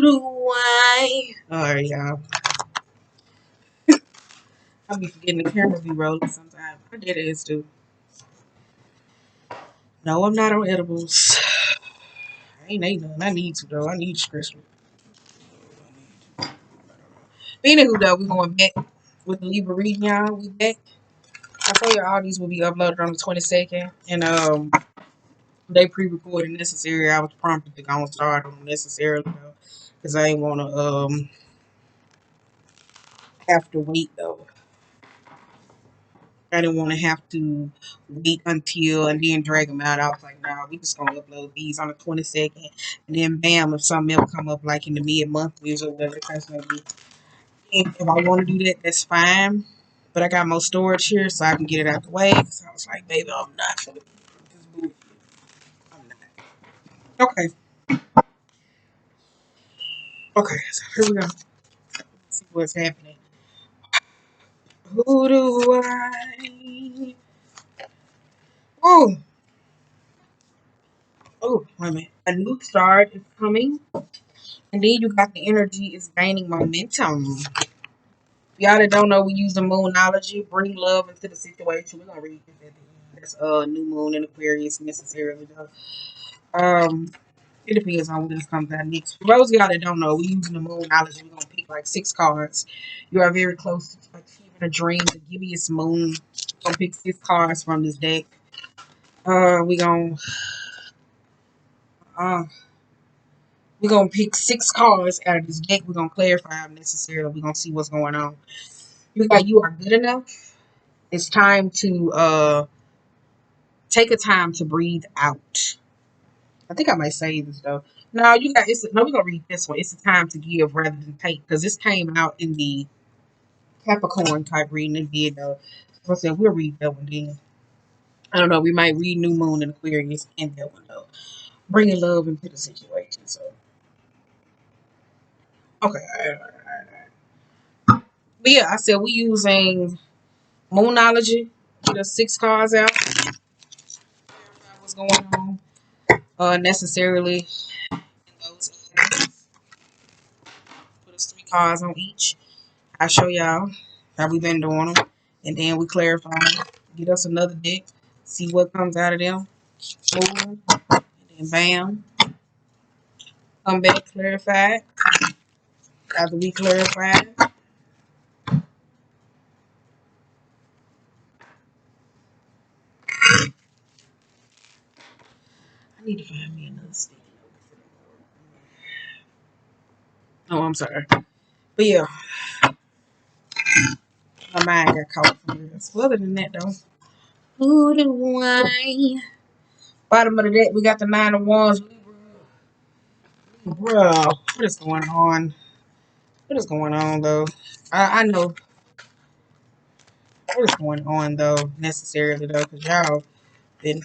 do I? Alright, y'all. I be forgetting the camera be rolling sometimes. I did it too. No, I'm not on edibles. I ain't ate none. I need to though. I need stress. But anywho though, we going back with the Libra reading, y'all. We back. I told you all these will be uploaded on the 22nd. And they pre-recorded necessary. I was prompted to go and start on necessarily though. Because I ain't wanna have to wait though. I didn't want to have to wait until and then drag them out. I was like, nah, we just gonna upload these on the 22nd, and then bam, if something else come up like in the mid-month or whatever the case may be. If I want to do that, that's fine. But I got more storage here, so I can get it out the way. So I was like, baby, I'm not gonna do this bullshit. I'm not. Okay, okay. So here we go. Let's see what's happening. Who do I? Oh, oh, wait a minute. A new start is coming. And then you got the energy is gaining momentum. Y'all that don't know, we use the moonology, bring love into the situation. We're gonna read this at the end. That's new moon in Aquarius necessarily though. It depends on when this comes out next. For those of y'all that don't know, we using the moonology. We're gonna pick like 6 cards. You are very close to achieving a dream. The gibbous moon. We're gonna pick 6 cards from this deck. We gonna uh we're gonna pick 6 cards out of this deck. We're gonna clarify them necessarily. We're gonna see what's going on. You got you are good enough. It's time to take a time to breathe out. I think I might say this though. No, you got it's no. We're gonna read this one. It's a time to give rather than take because this came out in the Capricorn type reading. It did though. So I said we'll read that one then. I don't know. We might read New Moon in Aquarius and that one though. Bringing love into the situation. So okay. All right, all right, all right. But yeah, I said we using Moonology. Get us 6 cards out. What's going on? Necessarily in those areas. Put us 3 cards on each. I show y'all how we been doing them, and then we clarify. Get us another deck. See what comes out of them. Moving, and then bam, come back clarified. After we clarify, I need to find me another sticky note. Oh, I'm sorry, but yeah, my mind got caught somewhere else. Well, other than that though, who do I? Bottom of the deck, we got the 9 of Wands. Bro, what is going on? What is going on though? I know what is going on though, necessarily though, because y'all been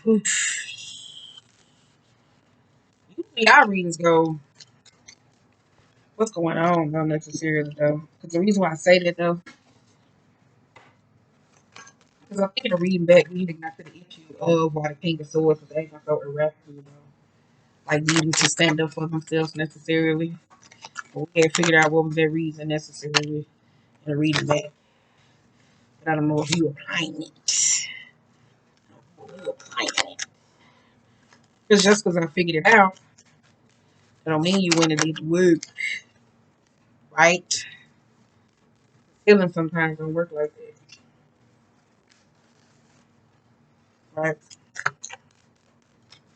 usually our readings go, what's going on though, necessarily though. Because the reason why I say that though, because I'm thinking of reading back, we even got to the issue of why the King of Swords was acting so erratically though. Like needing to stand up for themselves necessarily. But we had figured out what was their reason necessarily in reading back. But I don't know if you applying it. You applying it. Because just because I figured it out, that don't mean you went and did the work, right? Feeling sometimes don't work like that, right?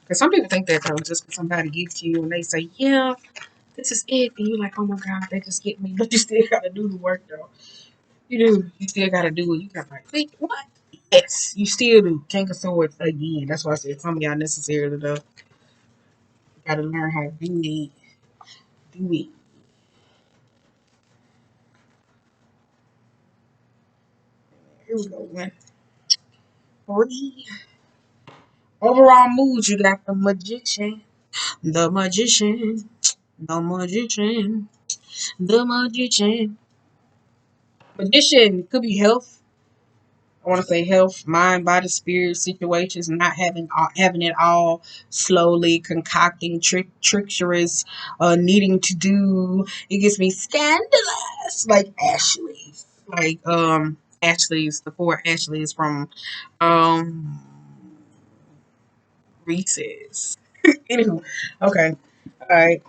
Because some people think that though, just because somebody gets you and they say, yeah, this is it, and you're like, oh my God, they just get me. But you still gotta do the work though. You do. You still gotta do it. You gotta like, think what? Yes, you still do. King of Swords again. That's why I said some of y'all necessarily though. Gotta learn how to do it. Do it. Here we go, man. 3. Overall mood, you got the magician. The magician. The magician. The magician. Magician could be health. I want to say health, mind, body, spirit situations, not having it all, slowly concocting, treacherous, needing to do. It gets me scandalous, like Ashley's, like Ashley's, the four Ashleys from um Reese's. Anywho, okay, all right.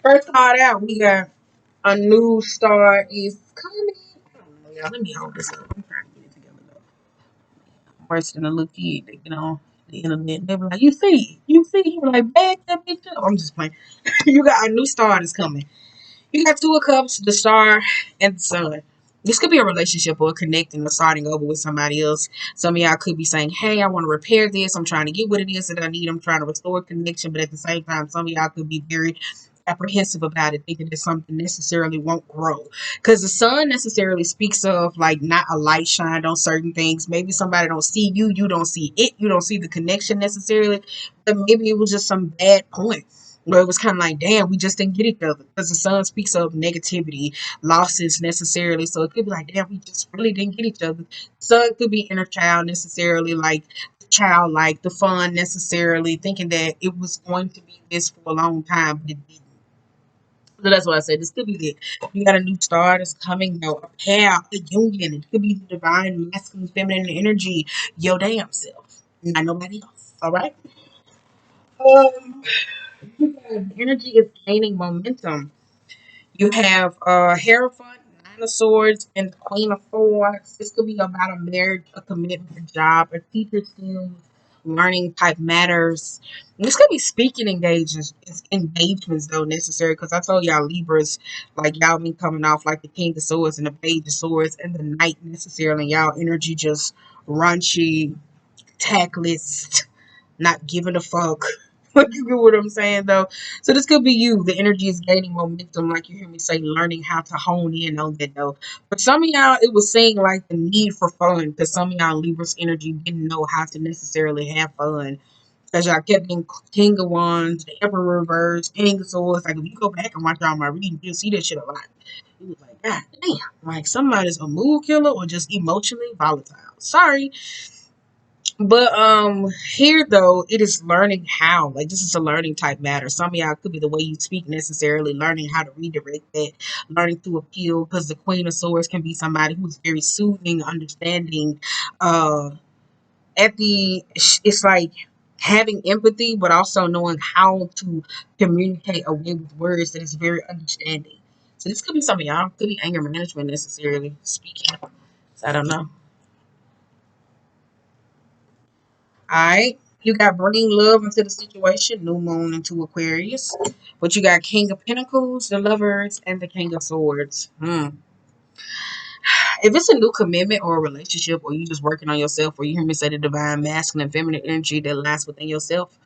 First start out, we got a new star is coming. I don't know, y'all. Let me hold this up. I'm trying to get it together though. Worse than a little kid that get on the internet. They be like, you see, you be like, back that bitch up. I'm just playing. You got a new star that's coming. You got two of cups, the star, and the sun. This could be a relationship or connecting or starting over with somebody else. Some of y'all could be saying, hey, I want to repair this. I'm trying to get what it is that I need. I'm trying to restore connection. But at the same time, some of y'all could be very apprehensive about it, thinking that something necessarily won't grow. Because the sun necessarily speaks of like not a light shined on certain things. Maybe somebody don't see you, you don't see it, you don't see the connection necessarily. But maybe it was just some bad point where it was kind of like, damn, we just didn't get each other. Because the sun speaks of negativity, losses necessarily. So it could be like, damn, we just really didn't get each other. Sun could be inner child necessarily, like childlike, the fun necessarily, thinking that it was going to be this for a long time, but it didn't. So that's why I said this could be it. You got a new star that's coming, though, a pair, a union. It could be the divine, masculine, feminine energy, your damn self, not nobody else. All right. Um, the energy is gaining momentum. You have Hierophant, Nine of Swords, and the Queen of Swords. This could be about a marriage, a commitment, a job, a teacher skills, learning type matters. And this could be speaking engagements though necessary because I told y'all Libras, like y'all been coming off like the King of Swords and the Page of Swords and the Knight necessarily. Y'all energy just raunchy, tactless, not giving a fuck. Like you get what I'm saying though. So this could be you. The energy is gaining momentum, like you hear me say, learning how to hone in on that though. For some of y'all, it was saying like the need for fun, because some of y'all Libras energy didn't know how to necessarily have fun. Because y'all kept getting King of Wands, the Emperor reverse, King of Swords. Like if you go back and watch all my reading, you'll see that shit a lot. It was like, God damn, like somebody's a mood killer or just emotionally volatile. Sorry. But here though, it is learning how. Like this is a learning type matter. Some of y'all could be the way you speak necessarily, learning how to redirect that, learning to appeal, because the Queen of Swords can be somebody who's very soothing, understanding. Uh at the it's like having empathy, but also knowing how to communicate away with words that is very understanding. So this could be some of y'all, could be anger management necessarily speaking. So I don't know. Alright. You got bringing love into the situation, new moon into Aquarius. But you got King of Pentacles, the Lovers, and the King of Swords. If it's a new commitment or a relationship, or you just working on yourself, or you hear me say the divine masculine feminine energy that lies within yourself,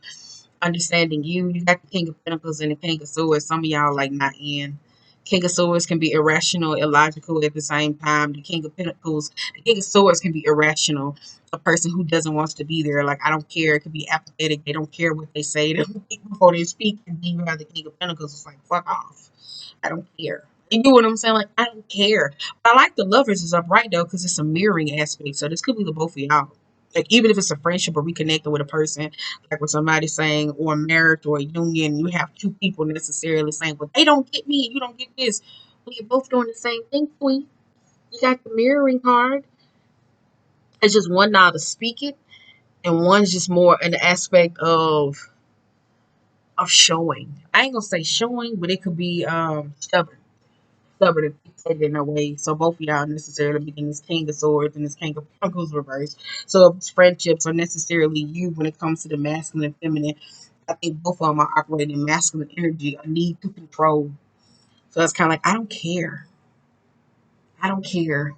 understanding you. You got the King of Pentacles and the King of Swords. Some of y'all like not in. King of Swords can be irrational, illogical at the same time. The King of Pentacles, the King of Swords can be irrational. A person who doesn't want to be there, like I don't care. It could be apathetic. They don't care what they say before they speak. And then you have the King of Pentacles. It's like fuck off. I don't care. You know what I'm saying? Like I don't care. But I like the Lovers is upright though because it's a mirroring aspect. So this could be the both of y'all. Like even if it's a friendship or reconnecting with a person, like with somebody saying, or a marriage or a union, you have two people necessarily saying, well, they don't get me, you don't get this. Well, you're both doing the same thing, queen. You got the mirroring card. It's just one now to speak it, and one's just more an aspect of showing. I ain't gonna say showing, but it could be stubborn and fixated in a way. So both of y'all necessarily begin this King of Swords and this King of Pentacles reverse. So if it's friendships are necessarily you when it comes to the masculine and feminine, I think both of them are operating masculine energy, a need to control. So it's kind of like, I don't care. I don't care.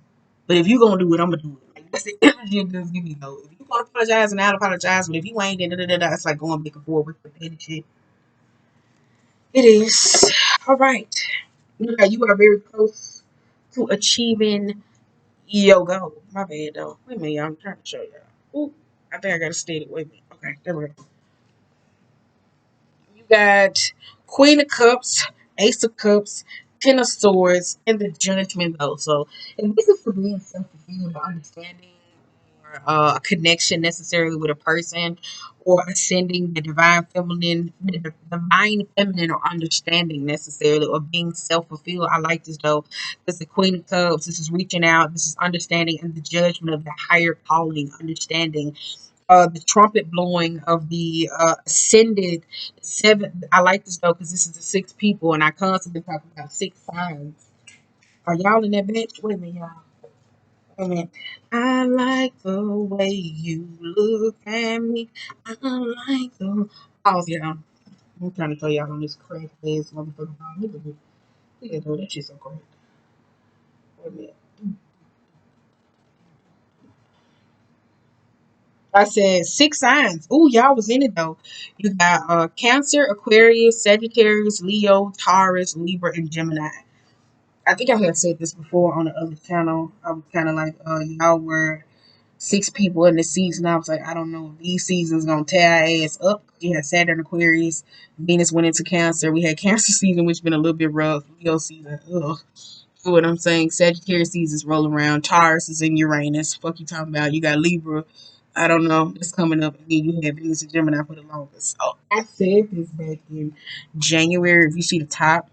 But if you gonna do it, I'm gonna do it. Like that's the energy it does give me though. If you wanna apologize and I'll apologize, but if you ain't, then it's like going back and forth with the petty shit. It is. All right. You are very close to achieving yo go. My bad though. Wait a minute, I'm trying to show y'all. Ooh, I think I gotta steady. Wait a minute. Okay, there we go. You got Queen of Cups, Ace of Cups, Ten of Swords, and the Judgment though. So if this is for being self-fulfilled or understanding, a connection necessarily with a person, or ascending the divine feminine, or understanding necessarily, or being self-fulfilled. I like this though. This is the Queen of Cups. This is reaching out. This is understanding and the judgment of the higher calling, understanding the trumpet blowing of the ascended seven. I like this though because this is the six people, and I constantly talk about six signs. Are y'all in that bitch? Wait a minute, y'all. Wait a minute. I like the way you look at me. I like the. Oh, yeah. I'm trying to tell y'all on this crazy ass motherfucker. Look at it. Look at that. That shit's so crazy. Wait a minute. I said six signs. Ooh, y'all was in it though. You got Cancer, Aquarius, Sagittarius, Leo, Taurus, Libra, and Gemini. I think I had said this before on the other channel. I was kind of like, y'all were six people in the season. I was like, I don't know if these seasons gonna tear our ass up. You had Saturn, Aquarius, Venus went into Cancer. We had Cancer season, which been a little bit rough. Leo season, ugh. You know what I'm saying? Sagittarius season's rolling around. Taurus is in Uranus. Fuck you talking about? You got Libra. I don't know. It's coming up. And then you have Venus and Gemini for the longest. So I said this back in January. If you see the top,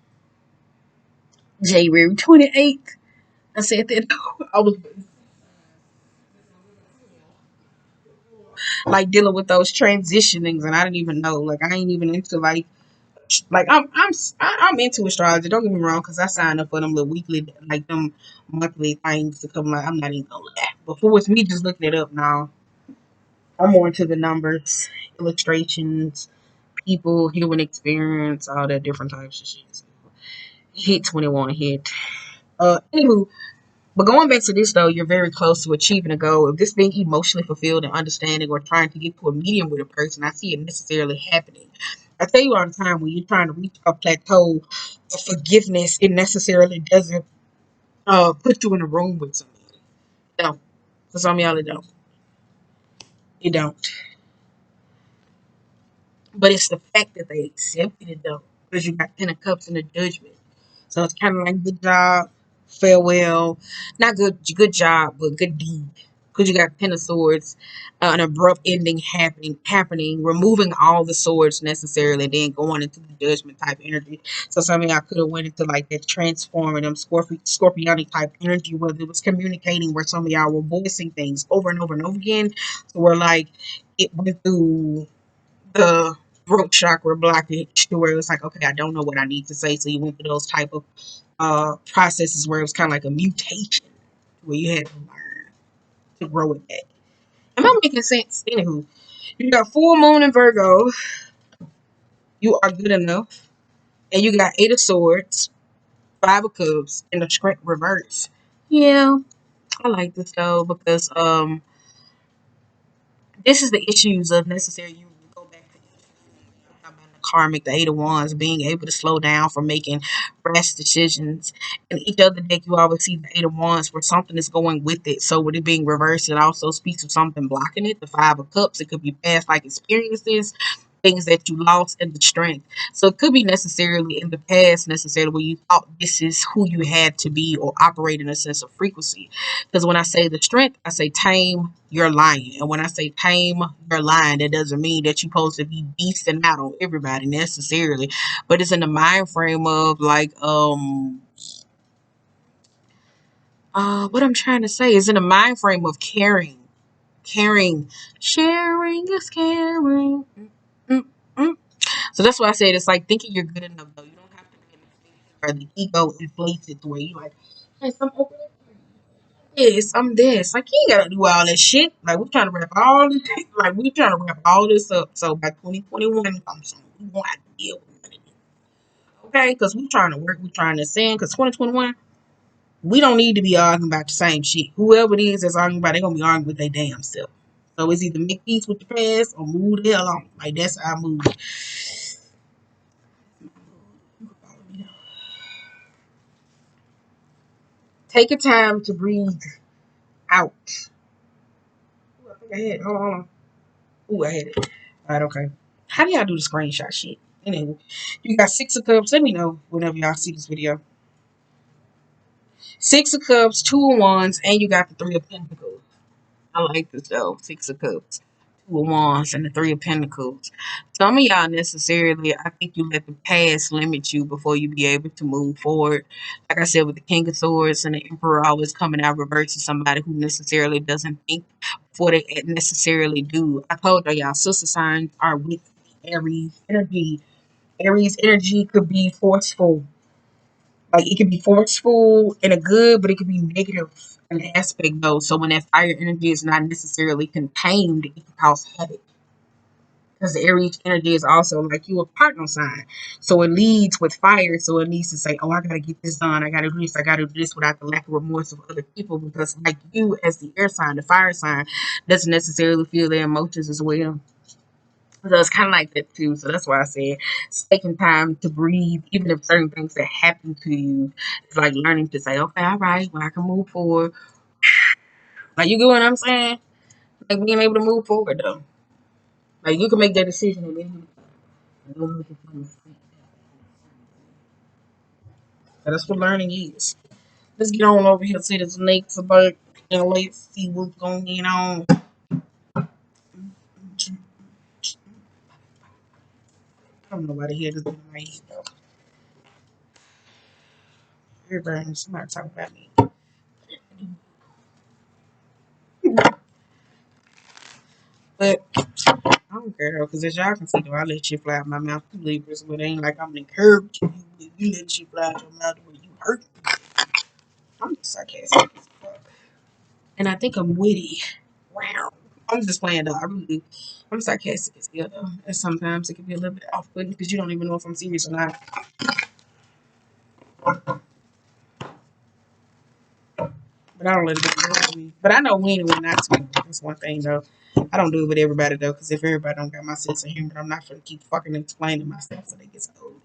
January 28th. I said that I was like dealing with those transitionings, and I didn't even know. Like I ain't even into like I'm into astrology. Don't get me wrong, because I signed up for them little weekly, like them monthly things to come out. I'm not even gonna laugh. Before it's me just looking it up now. I'm more into the numbers, illustrations, people, human experience, all that different types of shit. So, hit 21, hit. Anywho, but going back to this though, you're very close to achieving a goal. If this being emotionally fulfilled and understanding, or trying to get to a medium with a person, I see it necessarily happening. I tell you all the time, when you're trying to reach a plateau of forgiveness, it necessarily doesn't put you in a room with somebody. No, for some of y'all it don't. It don't. But it's the fact that they accepted it though, because you got 10 of cups in the judgment. So it's kind of like good job, farewell, not good job, but good deed. Because you got 10 of swords, an abrupt ending happening, removing all the swords necessarily, then going into the judgment type energy. So some of y'all could have went into like that transforming scorpionic type energy, where it was communicating, where some of y'all were voicing things over and over and over again. So we're like, it went through the throat chakra blockage to where it was like, okay, I don't know what I need to say. So you went through those type of processes where it was kind of like a mutation, where you had to learn to grow with that. Am I making sense? Anywho, you got full moon in Virgo. You are good enough, and you got 8 of swords, 5 of cups, and the strength reverse. Yeah, I like this though because this is the issues of necessary. You go back to the karmic, the 8 of wands, being able to slow down from making rash decisions. And each other deck, you always see the 8 of wands where something is going with it. So with it being reversed, it also speaks of something blocking it. The 5 of cups, it could be past like experiences, things that you lost, and the strength. So it could be necessarily in the past, necessarily where you thought this is who you had to be, or operate in a sense of frequency. Because when I say the strength, I say tame your lion. And when I say tame your lion, that doesn't mean that you're supposed to be beasting out on everybody necessarily. But it's in the mind frame of like what I'm trying to say is in the mind frame of caring. Caring. Sharing is caring. Mm, mm. So that's why I said it's like thinking you're good enough though. You don't have to be in a space where the ego inflates it to where you like, hey, some open this, I'm this. Like you ain't gotta do all that shit. Like we trying to wrap all this like we trying to wrap all this up. So by 2021 comes on, we won't have to deal with it. Okay? Because we trying to work, we trying to send, because 2021, we don't need to be arguing about the same shit. Whoever it is that's arguing about, they're gonna be arguing with their damn self. So it's either make peace with the past or move the hell on. Like that's our move. Take a time to breathe out. Ooh, I think I had it. Hold on. Ooh, I had it. All right, okay. How do y'all do the screenshot shit? Anyway, you got 6 of cups. Let me know whenever y'all see this video. 6 of cups, 2 of wands, and you got the 3 of pentacles. I like this though. Six of Cups, Two of Wands, and the Three of Pentacles. Some of y'all necessarily, I think you let the past limit you before you be able to move forward. Like I said, with the King of Swords and the Emperor always coming out reverse to somebody who necessarily doesn't think before they necessarily do. I told y'all, sister signs are with Aries energy. Aries energy could be forceful. Like it could be forceful in a good, but it could be negative in an aspect though. So when that fire energy is not necessarily contained, it can cause havoc. Because the Aries energy is also like you a partner sign. So it leads with fire. So it needs to say, oh, I gotta get this done. I gotta do this, I gotta do this without the lack of remorse of other people. Because like you as the air sign, the fire sign, doesn't necessarily feel their emotions as well. So it's kind of like that too. So that's why I said it's taking time to breathe, even if certain things that happen to you. It's like learning to say, okay, all right, well, I can move forward. Like, you get what I'm saying? Like, being able to move forward, though. Like, you can make that decision and then that's what learning is. Let's get on over here to this next about and let's see what's going on. I don't know why the hell this is in my head, though. Everybody, somebody talk about me. But I don't care though, because as y'all can see, though, I let shit fly out my mouth to Libras, but it ain't like I'm encouraging you. You let shit fly out your mouth when you hurt. I'm just sarcastic as fuck. And I think I'm witty. Wow. I'm just playing though. I really do. I'm sarcastic as hell though. And sometimes it can be a little bit off putting because you don't even know if I'm serious or not. But I don't let it get me. But I know when and when not to. That's one thing though. I don't do it with everybody though, because if everybody don't got my sense of humor, I'm not gonna keep fucking explaining myself so they get so old.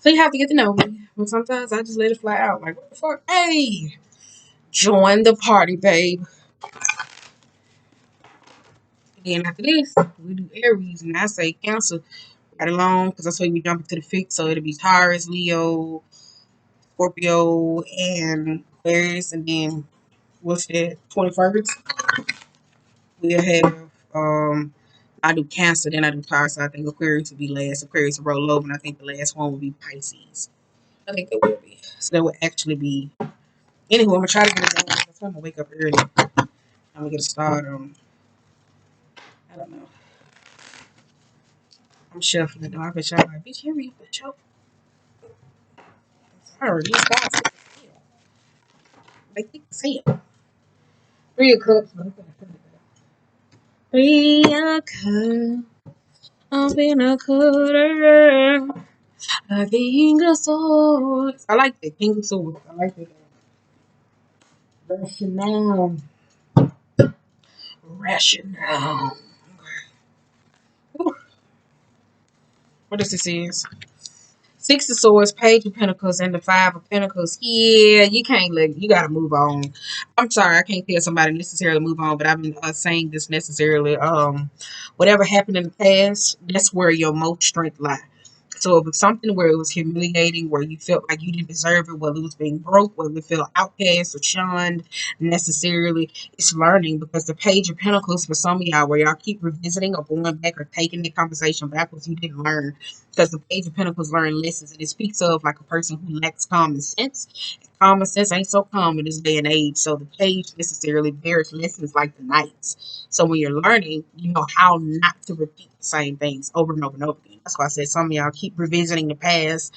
So you have to get to know me. And sometimes I just let it fly out. Like, what the fuck? Hey, join the party, babe. And then after this, we do Aries. And I say Cancer right along because that's why we jump into the fix. So it'll be Taurus, Leo, Scorpio, and Aquarius. And then, what's that? 21st? We'll have, I do Cancer, then I do Taurus. So I think Aquarius will be last. Aquarius will roll over. And I think the last one will be Pisces. I think that will be. So that will actually be. Anywho, I'm gonna try to get it done. That's why I'm gonna wake up early. I'm gonna get a start on. I don't know. I'm shuffling though. I bet y'all like, bitch, hurry up and choke. Sorry, these guys take a sale. They take a sale. Three of Cups. Three of Cups. Up in a cutter. A King of Swords. I like that. King of Swords. I like that. Rationale. Rationale. What does this is? Six of Swords, Page of Pentacles, and the Five of Pentacles. Yeah, you can't you gotta move on. I'm sorry, I can't tell somebody necessarily move on, but I've been saying this necessarily. Whatever happened in the past, that's where your most strength lies. So if it's something where it was humiliating, where you felt like you didn't deserve it, whether it was being broke, whether you felt outcast or shunned necessarily, it's learning because the Page of Pentacles for some of y'all where y'all keep revisiting or going back or taking the conversation backwards, you didn't learn. Because the Page of Pentacles learn lessons and it speaks of like a person who lacks common sense. Common sense ain't so common in this day and age. So the page necessarily bears lessons like the knights. So when you're learning, you know how not to repeat the same things over and over and over again. That's why I said some of y'all keep revisiting the past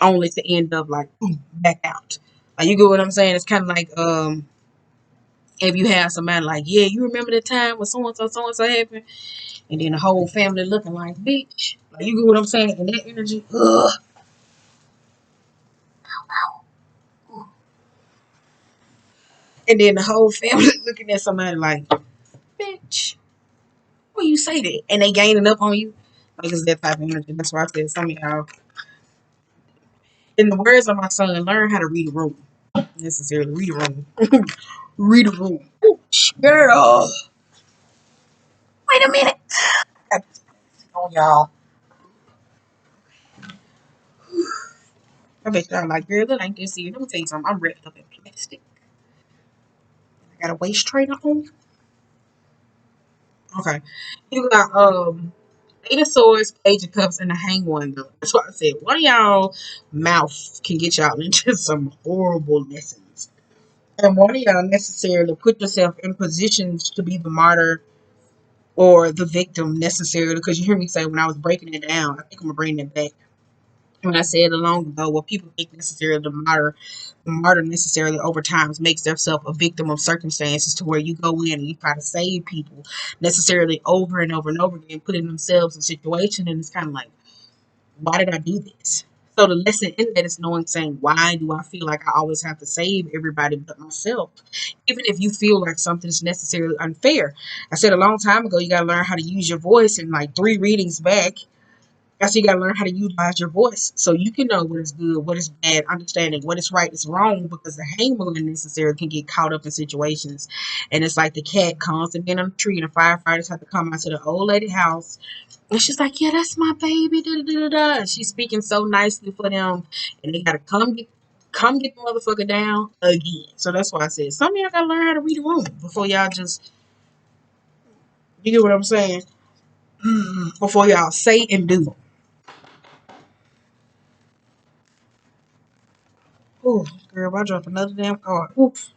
only to end up like back out. Like you get what I'm saying? It's kind of like if you have somebody like, yeah, you remember the time when so and so happened, and then the whole family looking like bitch. Like you get what I'm saying? And that energy, ugh. And then the whole family looking at somebody like, bitch, why you say that? And they gaining up on you. Like it's that type of energy. That's why I said some of y'all, in the words of my son, learn how to read a room. Necessarily read a room. Read a room. Ooh, girl. Wait a minute. I got this on y'all. I bet y'all like, girl, that ain't this serious. Let me tell you something. I'm wrapped up in plastic. Got a waist trainer on? Okay. You got Eight of Swords, Page of Cups, and the Hang One though. That's why I said one of y'all mouth can get y'all into some horrible lessons. And one of y'all necessarily put yourself in positions to be the martyr or the victim necessarily, because you hear me say when I was breaking it down, I think I'm gonna bring it back. When I said a long ago, what people think necessarily the martyr necessarily over times makes themselves a victim of circumstances to where you go in and you try to save people necessarily over and over and over again, putting themselves in situations, and it's kind of like, why did I do this? So the lesson in that is knowing, saying, why do I feel like I always have to save everybody but myself? Even if you feel like something is necessarily unfair. I said a long time ago, you got to learn how to use your voice, and like 3 readings back, I said you got to learn how to utilize your voice so you can know what is good, what is bad, understanding what is right, is wrong, because the hangman necessarily can get caught up in situations. And it's like the cat constantly on the tree, and the firefighters have to come out to the old lady house, and she's like, yeah, that's my baby. Da, da, da, da. And she's speaking so nicely for them. And they got to come get the motherfucker down again. So that's why I said, some of y'all got to learn how to read the room before y'all just, you get what I'm saying? Before y'all say and do. Ooh, girl, I dropped another damn card. Oof.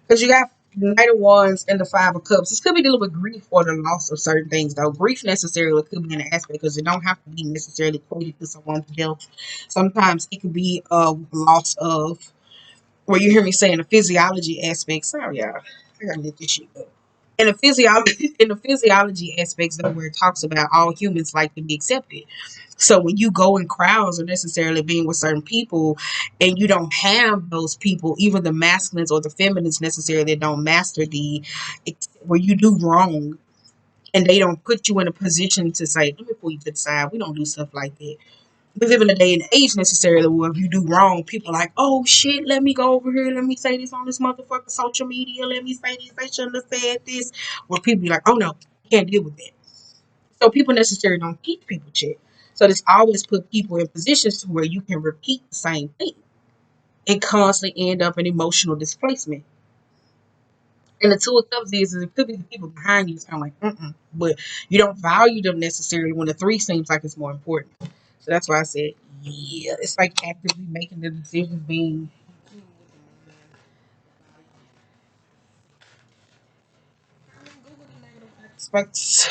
Because you got the Knight of Wands and the Five of Cups. This could be dealing with grief or the loss of certain things, though. Grief necessarily could be an aspect because it don't have to be necessarily equated to someone's death. Sometimes it could be a loss of, where you hear me saying the physiology aspect. Sorry, y'all. I gotta let this shit go. In the physiology aspects, though, where it talks about all humans like to be accepted. So when you go in crowds or necessarily being with certain people and you don't have those people, even the masculines or the feminines necessarily that don't master where you do wrong and they don't put you in a position to say, let me pull you to the side. We don't do stuff like that. We live in a day and age necessarily where if you do wrong, people are like, oh shit, let me go over here. Let me say this on this motherfucking social media. Let me say this. They shouldn't have said this. Where people be like, oh no, can't deal with that. So people necessarily don't teach people shit. So this always put people in positions to where you can repeat the same thing and constantly end up in emotional displacement. And the Two of Cups is it could be the people behind you. It's kind of like, but you don't value them necessarily when the three seems like it's more important. So that's why I said, yeah, it's like actively making the decisions being. Aspects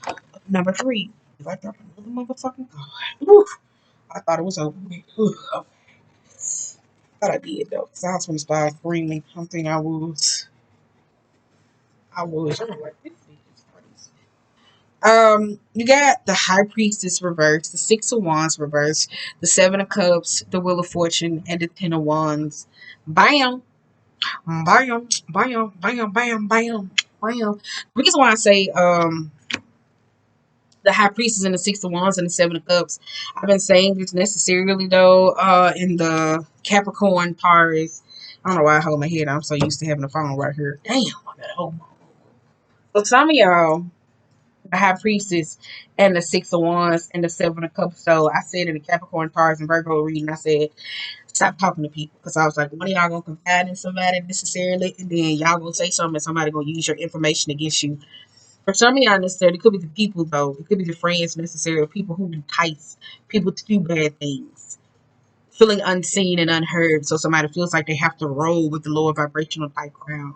of number 3. If I drop another motherfucking card, whew, I thought it was over. I thought I did though. Cause I was gonna start screaming. Something I was. I was. I'm like, this is crazy. You got the High Priestess reverse, the Six of Wands reverse, the Seven of Cups, the Wheel of Fortune, and the Ten of Wands. Bam, bam, bam, bam, bam, bam, bam. The reason why I say the High Priestess and the Six of Wands and the Seven of Cups, I've been saying this necessarily though, in the Capricorn Taurus. I don't know why I hold my head. I'm so used to having the phone right here. Damn, I gotta hold my. So some of y'all, the High Priestess and the Six of Wands and the Seven of Cups. So I said in the Capricorn Taurus and Virgo reading, I said, stop talking to people. Because I was like, one of y'all gonna confide in somebody necessarily, and then y'all gonna say something and somebody gonna use your information against you. For some of y'all necessarily, it could be the people though. It could be the friends necessarily, people who entice people to do bad things. Feeling unseen and unheard. So somebody feels like they have to roll with the lower vibrational type crowd.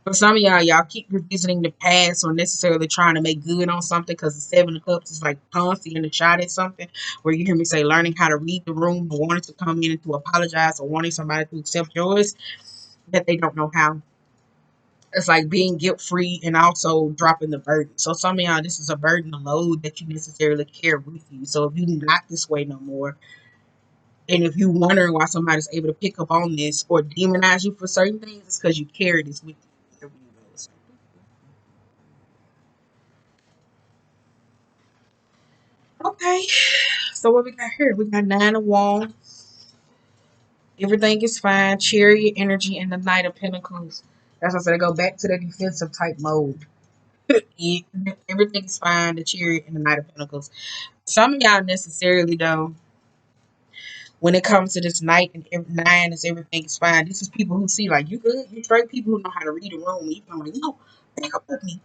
For some of y'all keep revisiting the past or necessarily trying to make good on something because the Seven of Cups is like constantly in the shot at something where you hear me say learning how to read the room or wanting to come in and to apologize or wanting somebody to accept yours that they don't know how. It's like being guilt free and also dropping the burden. So some of y'all, this is a burden, a load that you necessarily carry with you. So if you're not this way no more, and if you're wondering why somebody's able to pick up on this or demonize you for certain things, it's because you carry this with you. Okay, so what we got here? We got Nine of Wands. Everything is fine. Chariot energy and the Knight of Pentacles. That's why I said I go back to the defensive type mode. Yeah, everything is fine. The Chariot and the Knight of Pentacles. Some of y'all necessarily though When it comes to this night and nine is everything is fine. This is people who see like you good, you straight, people who know how to read a room. You kind of like, no, back up with me.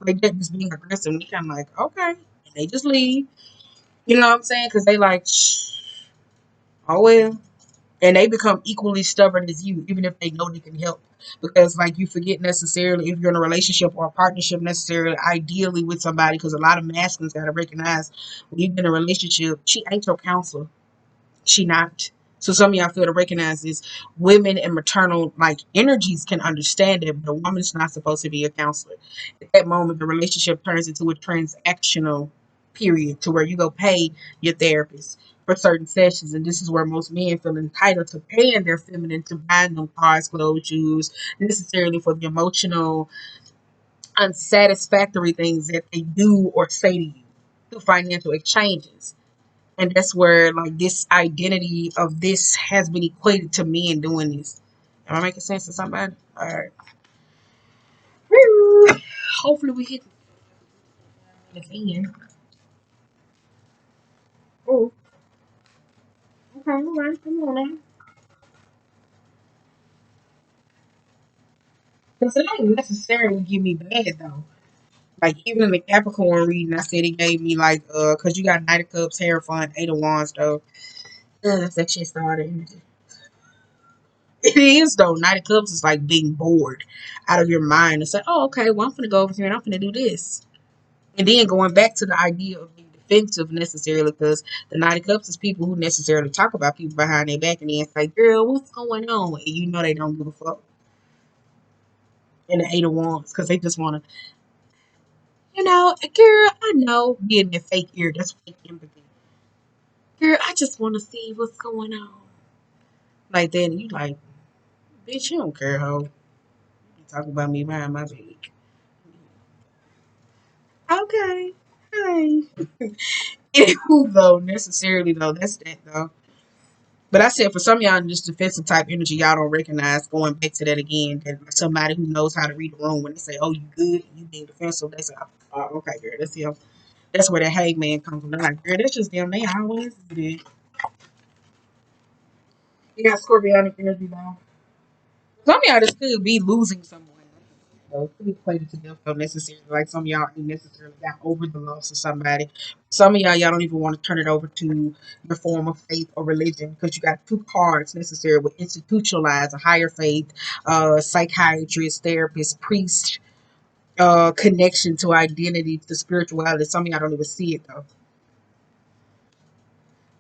Like that, just being aggressive. And you kind of like, okay. And they just leave. You know what I'm saying? Because they like, shh, oh well. And they become equally stubborn as you, even if they know they can help. Because like you forget necessarily if you're in a relationship or a partnership necessarily, ideally with somebody, because a lot of masculines got to recognize when you're in a relationship, she ain't your counselor. She not. So some of y'all feel to recognize this. Women and maternal like energies can understand it, but a woman's not supposed to be a counselor. At that moment, the relationship turns into a transactional period to where you go pay your therapist for certain sessions. And this is where most men feel entitled to paying their feminine to buy them cars, clothes, shoes, necessarily for the emotional, unsatisfactory things that they do or say to you through financial exchanges. And that's where like this identity of this has been equated to men doing this. Am I making sense to somebody? All right. Hopefully we hit the end. Oh, okay, all right, come on now. Because it ain't necessarily give me bad though. Like even in the Capricorn reading, I said it gave me like cause you got Knight of Cups, Hierophant, Eight of Wands though. That's that shit started. It is though. Knight of Cups is like being bored out of your mind and say, oh, okay, well I'm gonna go over here and I'm gonna do this. And then going back to the idea of being defensive necessarily, because the Knight of Cups is people who necessarily talk about people behind their back and then say, girl, what's going on? And you know they don't give a fuck. And the Eight of Wands, because they just want to, girl, I know, being that fake ear, that's fake empathy. Girl, I just want to see what's going on. Like that, and you like, bitch, you don't care, ho. You talk about me behind my back. Okay. Hey. Anywho, though, necessarily, though, that's that, though. But I said for some of y'all in this defensive type energy, y'all don't recognize going back to that again. That somebody who knows how to read the room when they say, "Oh, you good," you being defensive. They say, "Oh, okay, girl, that's him." That's where that hangman comes from. They're like, girl, that's just them. They always do that. You got Scorpionic energy now. Some of y'all just could be losing someone. It could be equated to death so necessarily. Like some of y'all ain't necessarily got over the loss of somebody. Some of y'all don't even want to turn it over to your form of faith or religion because you got two cards necessary with institutionalized, a higher faith, psychiatrist, therapist, priest, connection to identity, to spirituality. Some of y'all don't even see it though.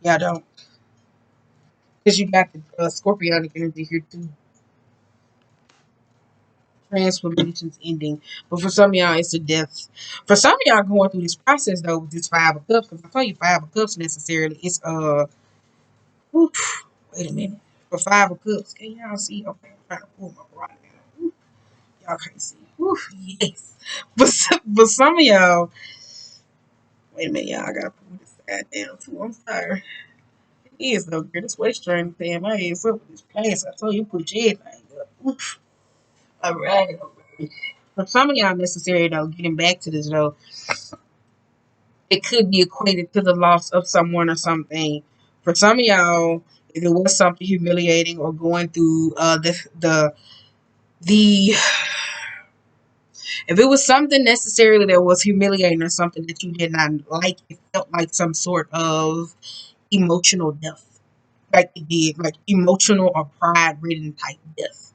Y'all don't. Because you got the scorpionic energy here too. Transformations ending. But for some of y'all, it's a death. For some of y'all going through this process though with this Five of Cups, because I tell you Five of Cups necessarily, it's oof, wait a minute. For Five of Cups, can y'all see? Okay, I'm trying to pull my bra down. Oof, y'all can't see. Oof, yes. But some of y'all, wait a minute, y'all, I gotta pull this side down too. I'm sorry. It is though, girl. This waist trying to tear my ass up with this pants. I told you put your headline up. Oof. All right. For some of y'all necessary though, getting back to this though, it could be equated to the loss of someone or something. For some of y'all, if it was something humiliating or going through the if it was something necessarily that was humiliating or something that you did not like, it felt like some sort of emotional death. Like it did, like emotional or pride ridden type death.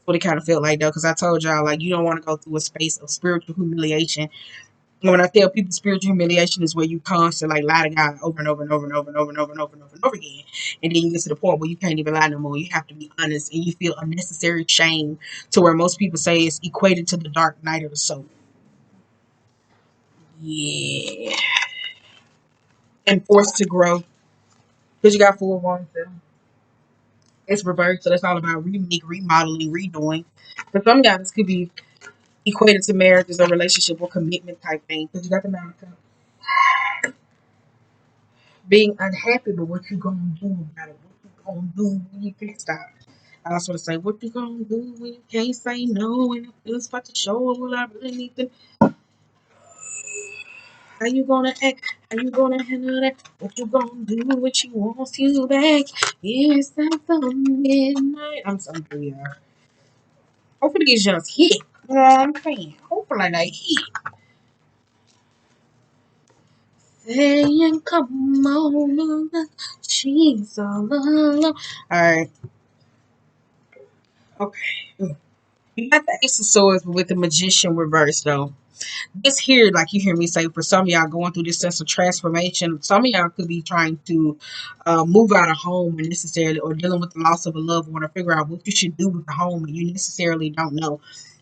That's what it kind of felt like though, because I told y'all like you don't want to go through a space of spiritual humiliation. When I tell people spiritual humiliation is where you constantly like lie to God over and over and over and over and over and over and over and over and over again. And then you get to the point where you can't even lie no more. You have to be honest and you feel unnecessary shame to where most people say it's equated to the dark night of the soul. Yeah. And forced to grow. Because you got four wands there. It's reversed, so that's all about remake, remodeling, redoing. For some guys, this could be equated to marriages or relationship or commitment type thing. Because you got the mountain being unhappy with what you gonna do about it. What you gonna do when you can't stop. I also want to say, what you gonna do when you can't say no and it's about to show what I really need to. How you gonna act? How you gonna handle that? What you gonna do when she wants you back? It's like the midnight. I'm so through, y'all. Hopefully it's just hit. You know what I'm saying? Hopefully they hit. Saying, come on, she's all alone. Alright, okay. You got the Ace of Swords with the Magician reverse, though. This here, like you hear me say, for some of y'all going through this sense of transformation, some of y'all could be trying to move out of home and necessarily, or dealing with the loss of a loved one, or figure out what you should do with the home, and you necessarily don't know.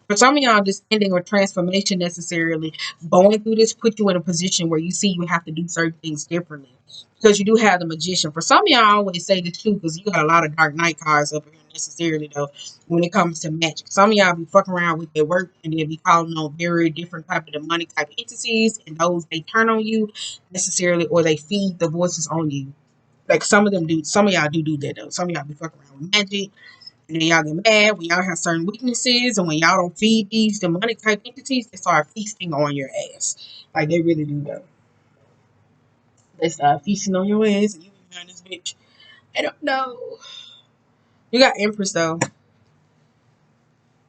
For some of y'all, this ending or transformation necessarily going through this put you in a position where you see you have to do certain things differently. Because you do have the Magician. For some of y'all, I always say this too, because you got a lot of Dark Knight cards up here necessarily, though, when it comes to magic. Some of y'all be fucking around with their work and they'll be calling on very different type of demonic type entities, and those they turn on you necessarily, or they feed the voices on you. Like some of them do, some of y'all do that though. Some of y'all be fucking around with magic. And then y'all get mad when y'all have certain weaknesses, and when y'all don't feed these demonic type entities, they start feasting on your ass. Like they really do though. They start feasting on your ass, and you be behind this bitch. I don't know. You got Empress though.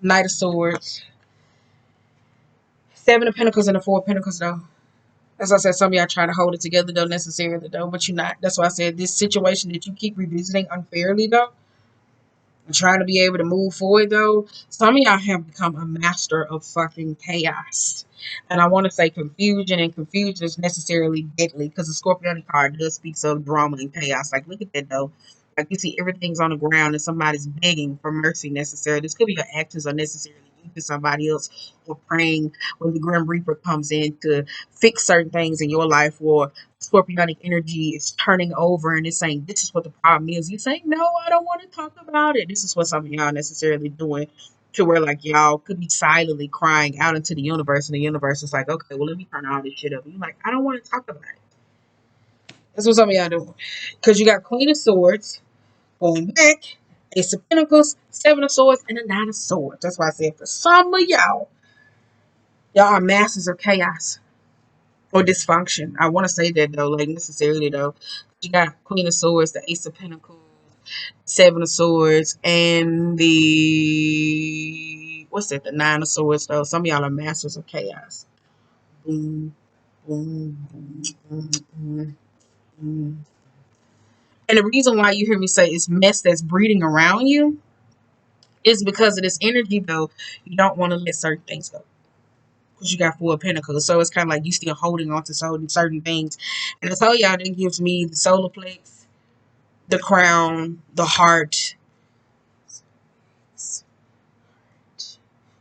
Knight of Swords. Seven of Pentacles and the Four of Pentacles though. As I said, some of y'all trying to hold it together though, necessarily though, but you're not. That's why I said this situation that you keep revisiting unfairly though, and trying to be able to move forward though. Some of y'all have become a master of fucking chaos. And I want to say confusion, and confusion is necessarily deadly because the Scorpion card does speak of drama and chaos. Like, look at that though. Like, you see everything's on the ground and somebody's begging for mercy necessarily. This could be your actions are necessarily you to somebody else, or praying when the Grim Reaper comes in to fix certain things in your life, or Scorpionic energy is turning over and it's saying, this is what the problem is. You saying, no, I don't want to talk about it. This is what some of y'all necessarily doing, to where like y'all could be silently crying out into the universe, and the universe is like, okay, well, let me turn all this shit up. And you're like, I don't want to talk about it. That's what some of y'all doing. Because you got Queen of Swords going back, Ace of Pentacles, Seven of Swords, and a Nine of Swords. That's why I said for some of y'all are masters of chaos or dysfunction. I want to say that though, like necessarily though. You got Queen of Swords, the Ace of Pentacles, Seven of Swords, and the what's that? The Nine of Swords though. Some of y'all are masters of chaos. Boom, boom, boom, boom, boom, boom. And the reason why you hear me say it's mess that's breeding around you is because of this energy though. You don't want to let certain things go. Because you got Four of Pentacles. So it's kind of like you still holding on to certain things. And I told y'all, that gives me the solar plex, the crown, the heart.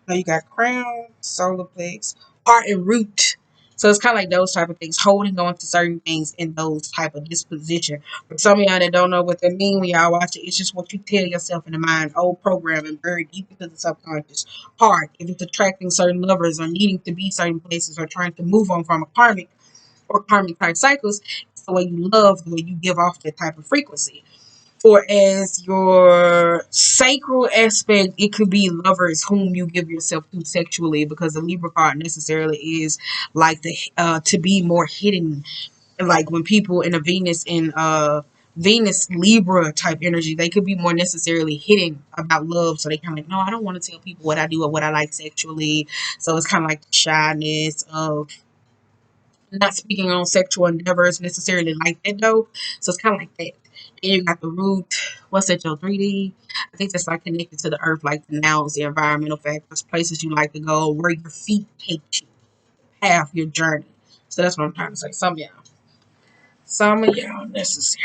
Now you got crown, solar plex, heart, and root. So it's kind of like those type of things, holding on to certain things in those type of disposition. For some of y'all that don't know what that mean when y'all watch it, it's just what you tell yourself in the mind, old programming, buried deep into the subconscious. Heart, if it's attracting certain lovers or needing to be certain places or trying to move on from a karmic type cycles, it's the way you love, the way you give off that type of frequency. Or as your sacral aspect, it could be lovers whom you give yourself to sexually, because the Libra card necessarily is like the to be more hidden. Like when people in a Venus Libra type energy, they could be more necessarily hidden about love. So they kind of like, no, I don't want to tell people what I do or what I like sexually. So it's kind of like the shyness of not speaking on sexual endeavors necessarily like that though. So it's kind of like that. Then you got the root. What's that, your 3D? I think that's like connected to the earth, like the nouns, the environmental factors, places you like to go, where your feet take you, path, your journey. So that's what I'm trying to say. Some of y'all necessary.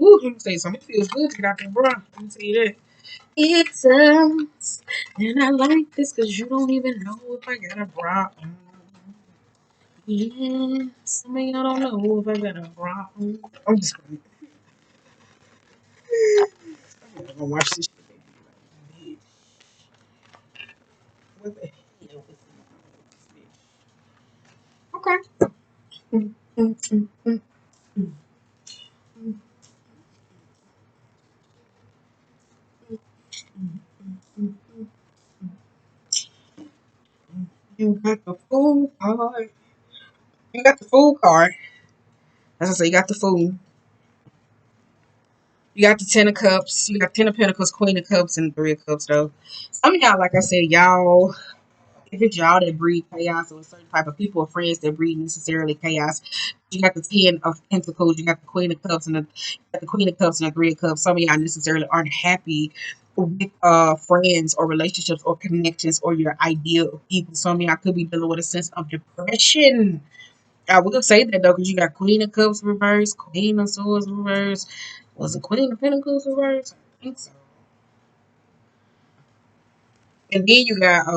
Ooh, let me tell you something. It feels good to get out there, bro. Let me tell you that. It does. And I like this because you don't even know if I got a bra on. Yeah, some of y'all don't know if I got a bra on. I'm just gonna watch this shit. What the hell is this bitch? Okay. Mm, mm, mm, mm, mm, mm, mm, mm. You got the fool card. You got the fool card. As I say, you got the Fool. You got the Ten of Cups. You got Ten of Pentacles, Queen of Cups, and Three of Cups, though. Some of y'all, like I said, y'all, if it's y'all that breed chaos or a certain type of people or friends that breed necessarily chaos, you got the Ten of Pentacles, you got the Queen of Cups, and the Queen of Cups and the Three of Cups. Some of y'all necessarily aren't happy with friends or relationships or connections or your idea of people. Some of y'all could be dealing with a sense of depression. I will say that though, because you got Queen of Cups reverse, Queen of Swords reverse. Was it Queen of Pentacles reverse? I think so. And then you got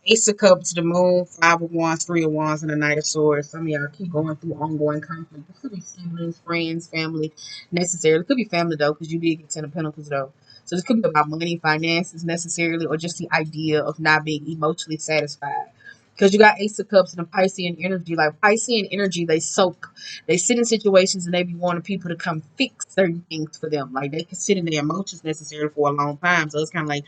Ace of Cups, the Moon, Five of Wands, Three of Wands, and the Knight of Swords. Some of y'all keep going through ongoing conflict. It could be siblings, friends, family, necessarily. It could be family though, because you did get Ten of Pentacles though. So this could be about money, finances necessarily, or just the idea of not being emotionally satisfied. Because you got Ace of Cups and the Piscean energy. Like Piscean energy, they soak. They sit in situations and they be wanting people to come fix certain things for them. Like they can sit in their emotions necessarily for a long time. So it's kind of like,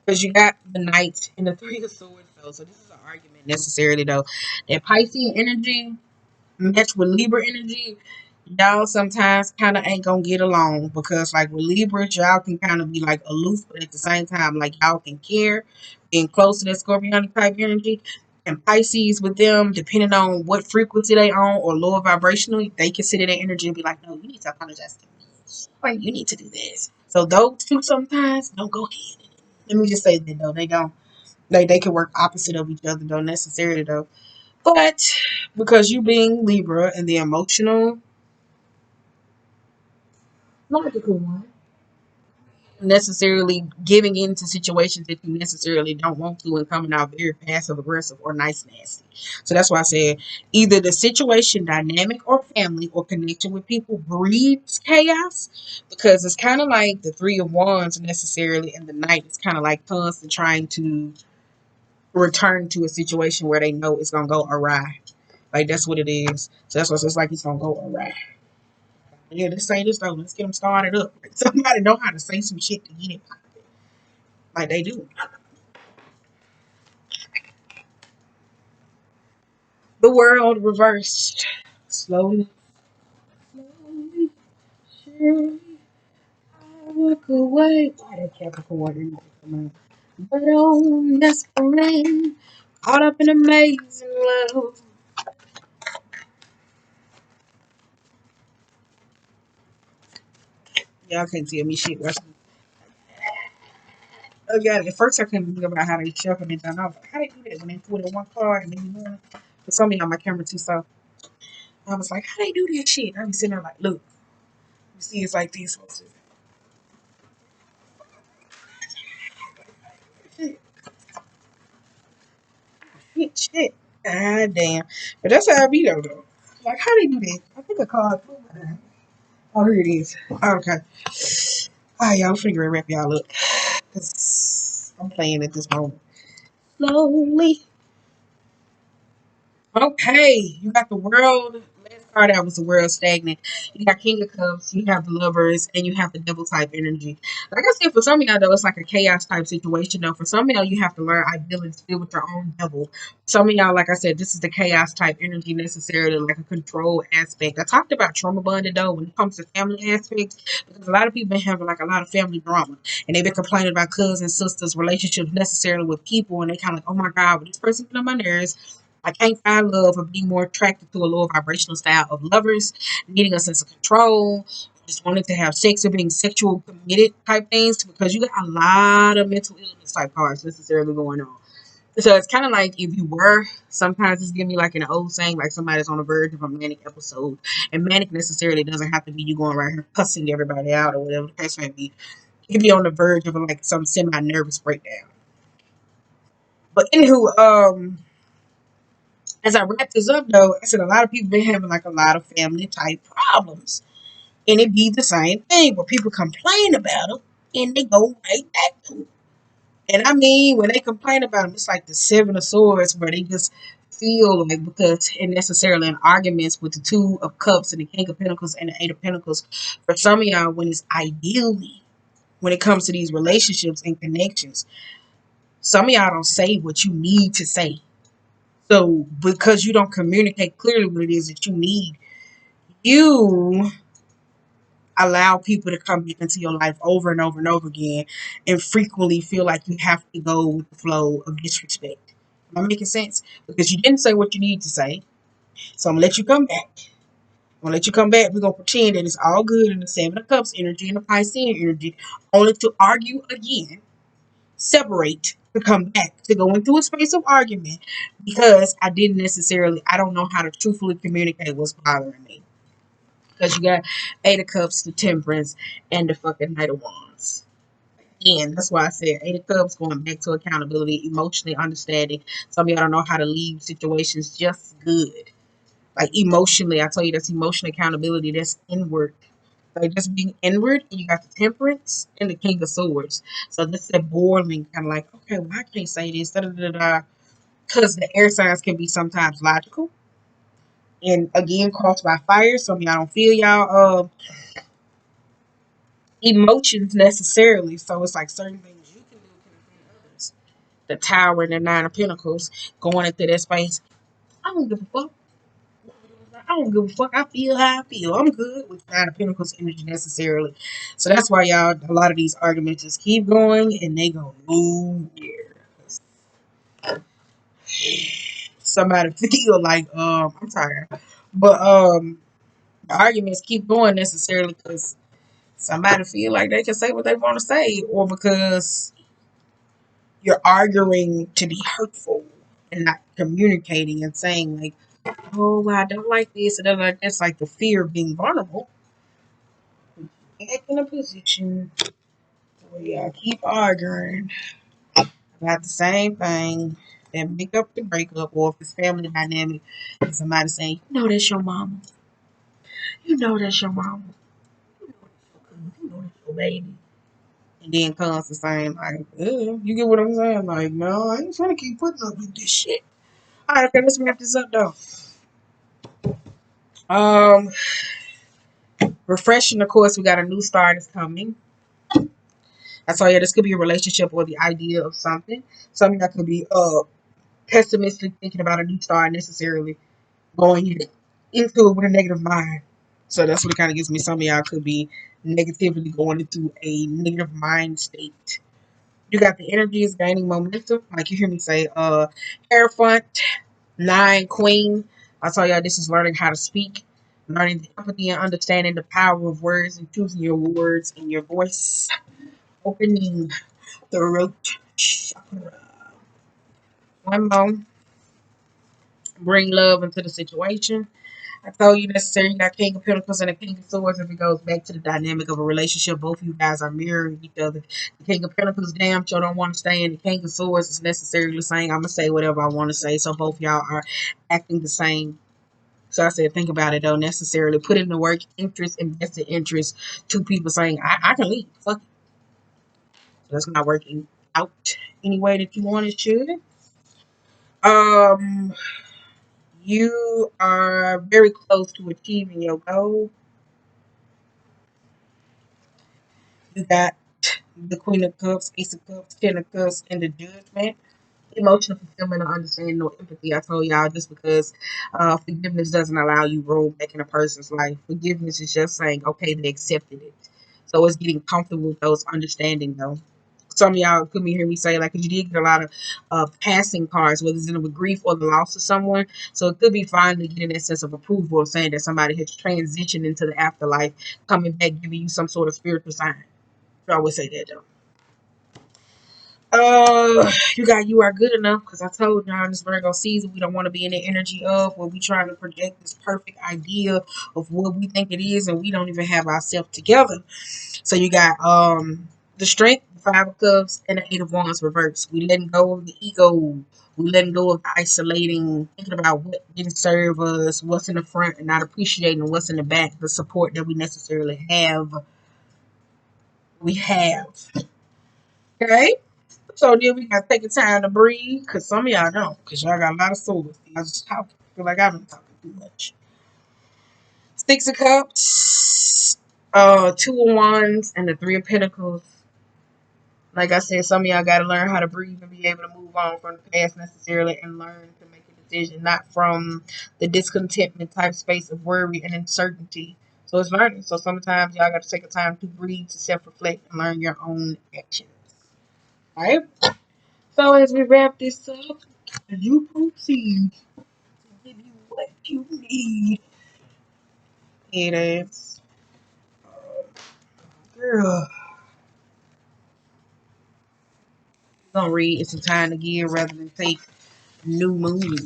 because you got the Knight and the Three of Swords though. So this is an argument necessarily though. That Piscean energy matched with Libra energy, y'all sometimes kind of ain't gonna get along because like with Libra, y'all can kind of be like aloof, but at the same time, like y'all can care, being close to that Scorpionic type energy. And Pisces with them, depending on what frequency they on or lower vibrational, they consider that energy and be like, no, you need to apologize to me. Or you need to do this. So those two sometimes don't go ahead. Let me just say that though, they don't. They can work opposite of each other though, necessarily though. But because you being Libra and the emotional, logical one, necessarily giving into situations that you necessarily don't want to and coming out very passive aggressive or nice nasty. So that's why I said either the situation dynamic or family or connection with people breeds chaos because it's kind of like the Three of Wands necessarily and the Knight is kind of like constant trying to return to a situation where they know it's gonna go awry. Like that's what it is. So that's what it's like. It's gonna go awry. Yeah, let's say this though. Let's get them started up. Like, somebody know how to say some shit to get it like they do. The world reversed. Slowly, slowly, surely, I walk away. Why that Capricorn energy come out? But oh, desperate, caught up in amazing love. Y'all can't tell me shit. Watch me. Oh yeah, at first I couldn't think about how they shuffled it down. I was like, how they do that when they put in one card and then you know? For some of y'all, my camera too soft. I was like, how they do that shit? I be sitting there like, look, you see, it's like this. Shit, shit, shit. God damn. But that's how I be though. Like, how they do that? I think I called. Oh, here it is. Okay. All right, y'all. I'm finna wrap y'all up. Because I'm playing at this moment. Slowly. Okay, you got the world. Last card out was the world stagnant. You got King of Cups, you have the lovers, and you have the devil type energy. Like I said, for some of y'all though, it's like a chaos type situation though. For some of y'all, you have to learn ideally to deal with your own devil. Some of y'all, like I said, this is the chaos type energy necessarily, like a control aspect. I talked about trauma bonding though when it comes to family aspects, because a lot of people been having like a lot of family drama, and they've been complaining about cousins, sisters, relationships necessarily with people, and they kind of like, oh my god, but this person been on my nerves. I can't find love or being more attracted to a lower vibrational style of lovers, needing a sense of control, just wanting to have sex or being sexual committed type things because you got a lot of mental illness type cards necessarily going on. So it's kind of like if you were, sometimes it's giving me like an old saying, like somebody's on the verge of a manic episode. And manic necessarily doesn't have to be you going around here cussing everybody out or whatever the case may be. You could be on the verge of like some semi nervous breakdown. But anywho, as I wrap this up though, I said a lot of people been having like a lot of family type problems. And it be the same thing where people complain about them and they go right back to it. And I mean, when they complain about them, it's like the Seven of Swords where they just feel like because and necessarily in arguments with the Two of Cups and the King of Pentacles and the Eight of Pentacles. For some of y'all, when it's ideally, when it comes to these relationships and connections, some of y'all don't say what you need to say. So because you don't communicate clearly what it is that you need, you allow people to come back into your life over and over and over again and frequently feel like you have to go with the flow of disrespect. Am I making sense? Because you didn't say what you need to say. So I'm gonna let you come back. I'm gonna let you come back. We're gonna pretend that it's all good in the Seven of Cups energy and the Piscean energy, only to argue again, separate, to come back, to go into a space of argument because I don't know how to truthfully communicate what's bothering me. Because you got Eight of Cups, the Temperance, and the fucking Knight of Wands. And that's why I said Eight of Cups going back to accountability, emotionally understanding. Some of y'all don't know how to leave situations just good. Like emotionally, I tell you that's emotional accountability, that's inward. Like just being inward, and you got the Temperance and the King of Swords. So this is that boiling, kind of like, okay, well, I can't say this, da da da da. Because the air signs can be sometimes logical. And again, caused by fire. Some of y'all don't feel y'all emotions necessarily. So it's like certain things you can do can offend others. The Tower and the Nine of Pentacles going into that space. I don't give a fuck. I don't give a fuck. I feel how I feel. I'm good with Nine of Pentacles energy necessarily. So that's why y'all, a lot of these arguments just keep going and they go nowhere. Somebody feel like, I'm tired. But the arguments keep going necessarily because somebody feel like they can say what they want to say, or because you're arguing to be hurtful and not communicating and saying like, oh, well, I don't like this, and then like that's like the fear of being vulnerable. Get in a position where y'all keep arguing about the same thing and make up the breakup, or if it's family dynamic, and somebody saying, you know that's your mama, you know that's your mama, you know that's your baby. And then comes the same like, you get what I'm saying? Like, no, I ain't trying to keep putting up with this shit. All right, okay, let's wrap this up though. Um, Refreshing, of course, we got a new start is coming. I saw, yeah, this could be a relationship or the idea of something. Something that could be pessimistic thinking about a new start necessarily going into it with a negative mind. So that's what it kind of gives me. Some of y'all could be negatively going into a negative mind state. You got the energy is gaining momentum. Like you hear me say, Hierophant, Nine, Queen. I tell y'all this is learning how to speak, learning the empathy and understanding the power of words and choosing your words and your voice. Opening the root chakra. One more. Bring love into the situation. I told you necessarily you got King of Pentacles and the King of Swords. If it goes back to the dynamic of a relationship, both of you guys are mirroring each other. The King of Pentacles, damn sure don't want to stay, and the King of Swords is necessarily saying, I'm gonna say whatever I want to say. So both y'all are acting the same. So I said, think about it though. Necessarily put in the work, interest, invested interest. Two people saying, I can leave. Fuck it. So that's not working out any way that you want it should. Um, you are very close to achieving your goal. You got the Queen of Cups, Ace of Cups, Ten of Cups, and the Judgment. Emotional fulfillment or understanding no empathy. I told y'all just because forgiveness doesn't allow you room back in a person's life. Forgiveness is just saying, okay, they accepted it. So it's getting comfortable with those understanding though. Some of y'all couldn't hear me say like, 'cause you did get a lot of passing cards, whether it's in with grief or the loss of someone. So it could be finally getting that sense of approval of saying that somebody has transitioned into the afterlife, coming back, giving you some sort of spiritual sign. So I would say that though. You are good enough because I told y'all in this Virgo season we don't want to be in the energy of where we trying to project this perfect idea of what we think it is and we don't even have ourselves together. So you got the Strength, the Five of Cups, and the Eight of Wands reversed. We letting go of the ego. We letting go of isolating, thinking about what didn't serve us, what's in the front, and not appreciating what's in the back, the support that we necessarily have. We have. Okay? So then we got to take the time to breathe, because some of y'all don't, because y'all got a lot of souls. I just talking. I feel like I've been talking too much. Six of Cups, Two of Wands, and the Three of Pentacles. Like I said, some of y'all got to learn how to breathe and be able to move on from the past necessarily and learn to make a decision, not from the discontentment type space of worry and uncertainty. So it's learning. So sometimes y'all got to take a time to breathe, to self-reflect, and learn your own actions. All right. So as we wrap this up, you proceed to give you what you need. It is, girl. I'm gonna read. It's a time to give rather than take. New moon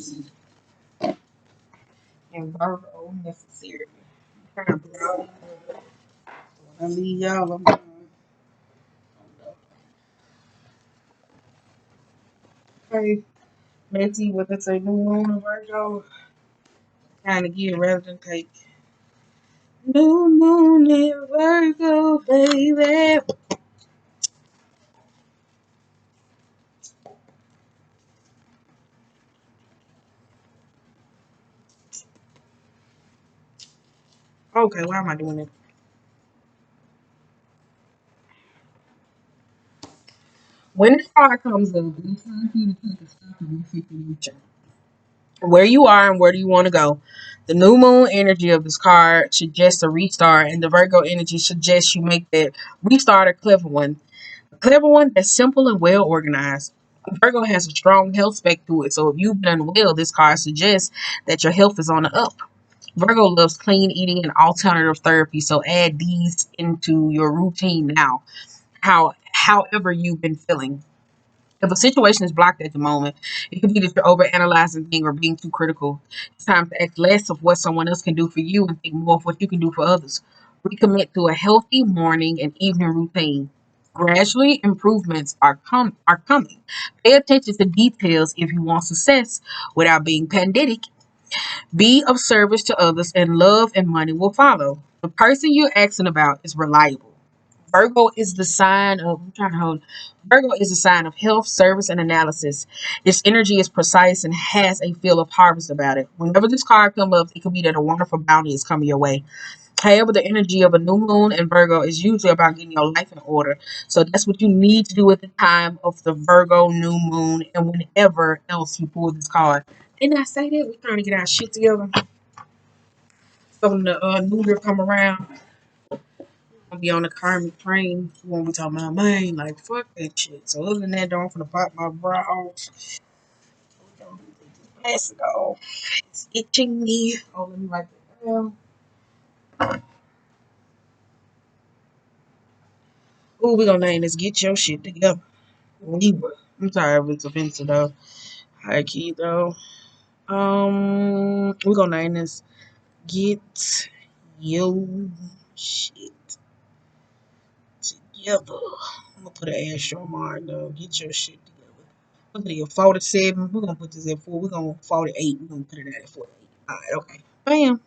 and Virgo necessary. I'm kind of proud. I leave y'all alone. Okay, let's see what it's a new moon in Virgo. Kind of give rather than take. New moon in Virgo, baby. Okay, why am I doing it? When this card comes up, it's time for you to take a step and reflect on your journey. Where you are and where do you want to go. The new moon energy of this card suggests a restart, and the Virgo energy suggests you make that restart a clever one. A clever one that's simple and well organized. Virgo has a strong health spec to it, so if you've been unwell, this card suggests that your health is on the up. Virgo loves clean eating and alternative therapy, so add these into your routine now. However you've been feeling. If a situation is blocked at the moment, it could be that you're overanalyzing things or being too critical. It's time to act less of what someone else can do for you and think more of what you can do for others. Recommit to a healthy morning and evening routine. Gradually, improvements are coming. Pay attention to details if you want success without being pandemic. Be of service to others, and love and money will follow. The person you're asking about is reliable. Virgo is the sign of I'm trying to hold. Virgo is a sign of health, service, and analysis. Its energy is precise and has a feel of harvest about it. Whenever this card comes up, it could be that a wonderful bounty is coming your way. However, the energy of a new moon and Virgo is usually about getting your life in order. So that's what you need to do at the time of the Virgo new moon and whenever else you pull this card. Didn't I say that? We're trying to get our shit together. So when the new year come around, I'll be on the karmic train. We won't be talking about mine. Like, fuck that shit. So other than that, though, I'm finna pop my bra off. Pass it off. It's itching me. Oh, let me write that down. Ooh, we gonna name this Get Your Shit Together. Libra. I'm sorry if it's offensive though. High key though. We're gonna name this Get Your Shit Together. I'm gonna put an asterisk mark though. Get your shit together. Look at your 47. We're gonna put this at 4. We're gonna 48. We're gonna put it at 48. Alright, okay. Bam.